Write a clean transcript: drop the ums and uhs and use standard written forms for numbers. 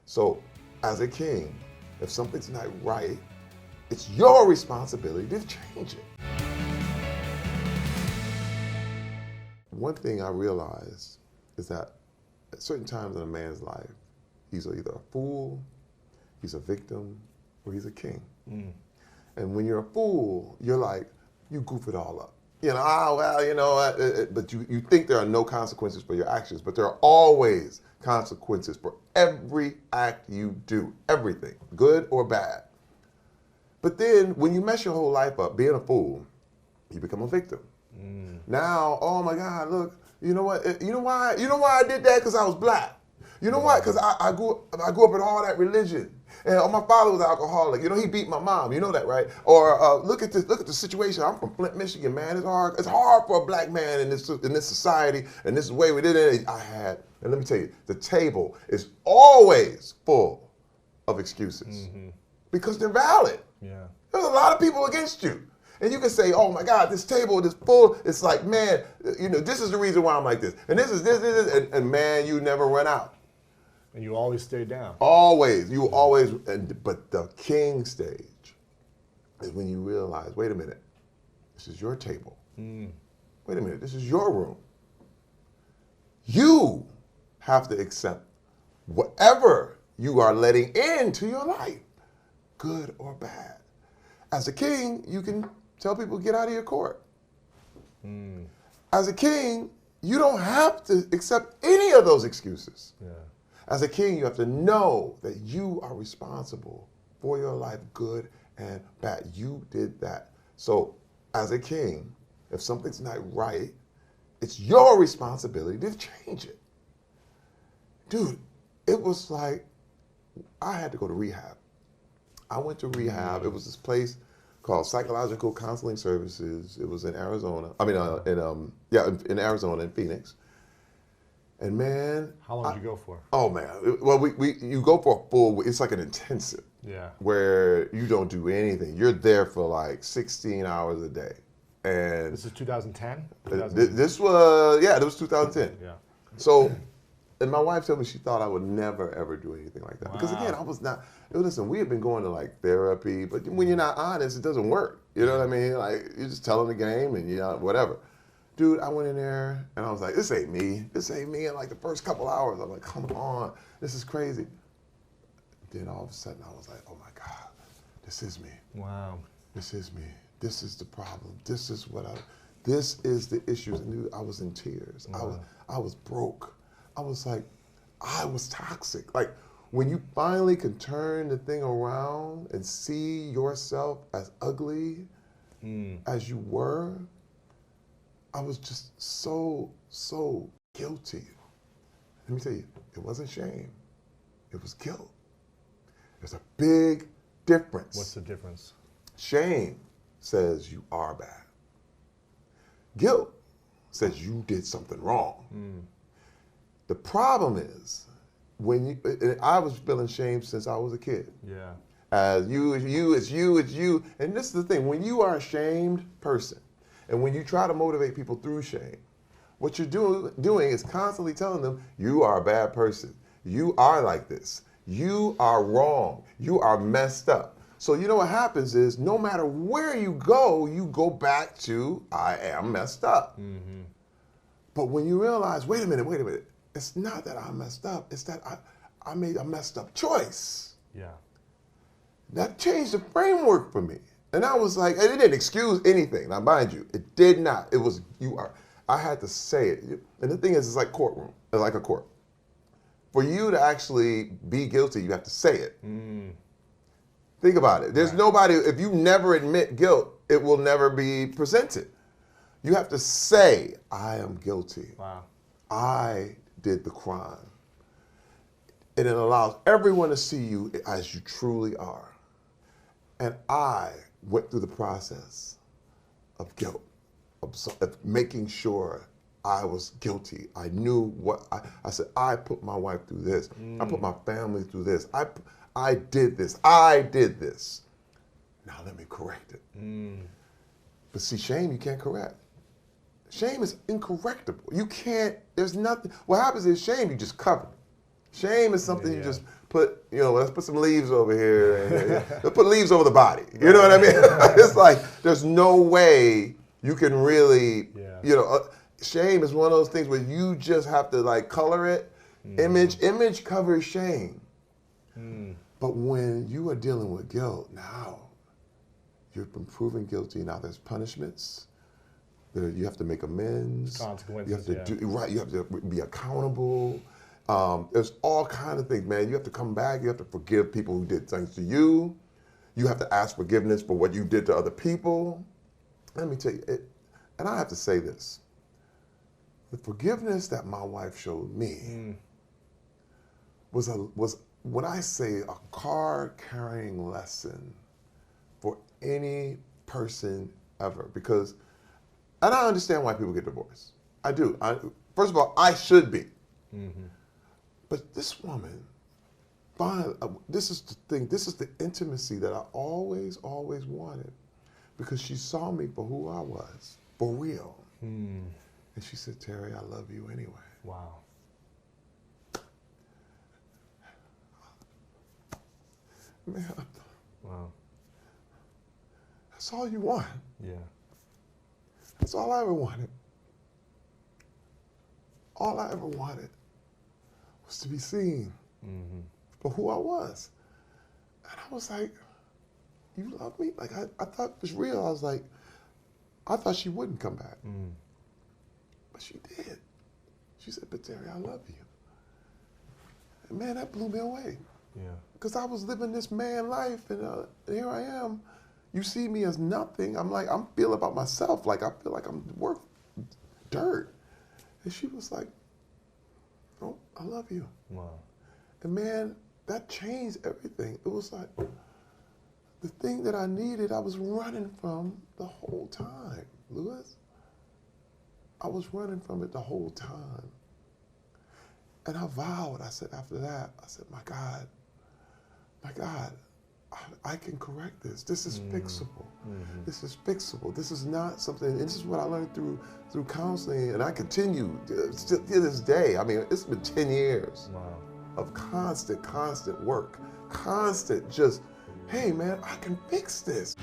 So as a king, if something's not right, it's your responsibility to change it. One thing I realized is that at certain times in a man's life, he's either a fool, he's a victim, or he's a king. And when you're a fool, you're like, you goof it all up. You know, but you think there are no consequences for your actions, but there are always consequences for every act you do, everything, good or bad. But then when you mess your whole life up being a fool, you become a victim. Now, oh my God, look, you know what? You know why I did that? Because I was black. You know what? Because I grew up in all that religion. And my father was an alcoholic. You know, he beat my mom. You know that, right? Or look at the situation. I'm from Flint, Michigan, man. It's hard. It's hard for a black man in this society, and this is the way we did it. And let me tell you, the table is always full of excuses because they're valid. Yeah. There's a lot of people against you. And you can say, oh my God, this table is full. It's like, man, you know, this is the reason why I'm like this. And this is this. And man, you never run out. And you always stay down. Always. You always. But the king stage is when you realize, wait a minute, this is your table. Wait a minute, this is your room. You have to accept whatever you are letting into your life, good or bad. As a king, you can tell people, get out of your court. As a king, you don't have to accept any of those excuses. Yeah. As a king, you have to know that you are responsible for your life, good and bad. You did that. So as a king, if something's not right, it's your responsibility to change it. Dude, it was like, I had to go to rehab. I went to rehab. It was this place called Psychological Counseling Services. It was in Arizona. I mean, in Arizona, in Phoenix. And man, how long did you go for? Oh man, well, you go for a full. It's like an intensive. Yeah. Where you don't do anything. You're there for like 16 hours a day. And this is 2010. This was 2010. Yeah. So. And my wife told me she thought I would never, ever do anything like that. Wow. Because again, I was not, listen, we had been going to like therapy, but when you're not honest, it doesn't work. You know what I mean? Like, you're just telling the game and whatever. Dude, I went in there and I was like, this ain't me. This ain't me. And like the first couple hours, I'm like, come on, this is crazy. Then all of a sudden I was like, oh my God, this is me. Wow. This is me. This is the problem. This is the issues. And dude, I was in tears. Wow. I was broke. I was like, I was toxic. Like, when you finally can turn the thing around and see yourself as ugly as you were, I was just so guilty. Let me tell you, it wasn't shame. It was guilt. There's a big difference. What's the difference? Shame says you are bad. Guilt says you did something wrong. The problem is, I was feeling shame since I was a kid. Yeah. As it's you. And this is the thing, when you are a shamed person, and when you try to motivate people through shame, what you're doing is constantly telling them, you are a bad person. You are like this. You are wrong. You are messed up. So you know what happens is, no matter where you go back to, I am messed up. But when you realize, wait a minute. It's not that I messed up. It's that I made a messed up choice. Yeah. That changed the framework for me. And I was like, and it didn't excuse anything. Now, mind you, it did not. It was, I had to say it. And the thing is, it's like courtroom. It's like a court. For you to actually be guilty, you have to say it. Think about it. There's nobody, if you never admit guilt, it will never be presented. You have to say, I am guilty. Wow. I did the crime. And it allows everyone to see you as you truly are. And I went through the process of guilt, of making sure I was guilty. I knew what, I said, I put my wife through this. I put my family through this. I did this. I did this. Now let me correct it. But see, shame you can't correct. Shame is incorrectable. You can't, there's nothing. What happens is shame, you just cover. Shame is something you Yeah. just put, let's put some leaves over here. And, let's put leaves over the body. You know what I mean? It's like, there's no way you can really, shame is one of those things where you just have to like color it. Image covers shame. But when you are dealing with guilt, now you've been proven guilty. Now there's punishments. You have to make amends. Consequences. You have to You have to be accountable. There's all kinds of things, man. You have to come back. You have to forgive people who did things to you. You have to ask forgiveness for what you did to other people. Let me tell you, and I have to say this. The forgiveness that my wife showed me was when I say a card-carrying lesson for any person ever. Because, and I understand why people get divorced. I do. First of all, I should be. But this woman, this is the thing, this is the intimacy that I always, always wanted, because she saw me for who I was, for real. And she said, Terry, I love you anyway. Wow. Man, Wow. that's all you want. Yeah. That's all I ever wanted. All I ever wanted was to be seen for who I was. And I was like, you love me? Like, I thought it was real. I was like, I thought she wouldn't come back. But she did. She said, but Terry, I love you. And man, that blew me away. Yeah. Because I was living this man life, and here I am. You see me as nothing. I'm feeling about myself. Like, I feel like I'm worth dirt. And she was like, oh, I love you. Wow. And man, that changed everything. It was like the thing that I needed, I was running from the whole time, Lewis. I was running from it the whole time. And I vowed, I said after that, I said, my God, I can correct this. This is fixable. This is fixable. This is not something, and this is what I learned through counseling, and I continue to this day. I mean, it's been 10 years of constant work. Constant just, hey man, I can fix this.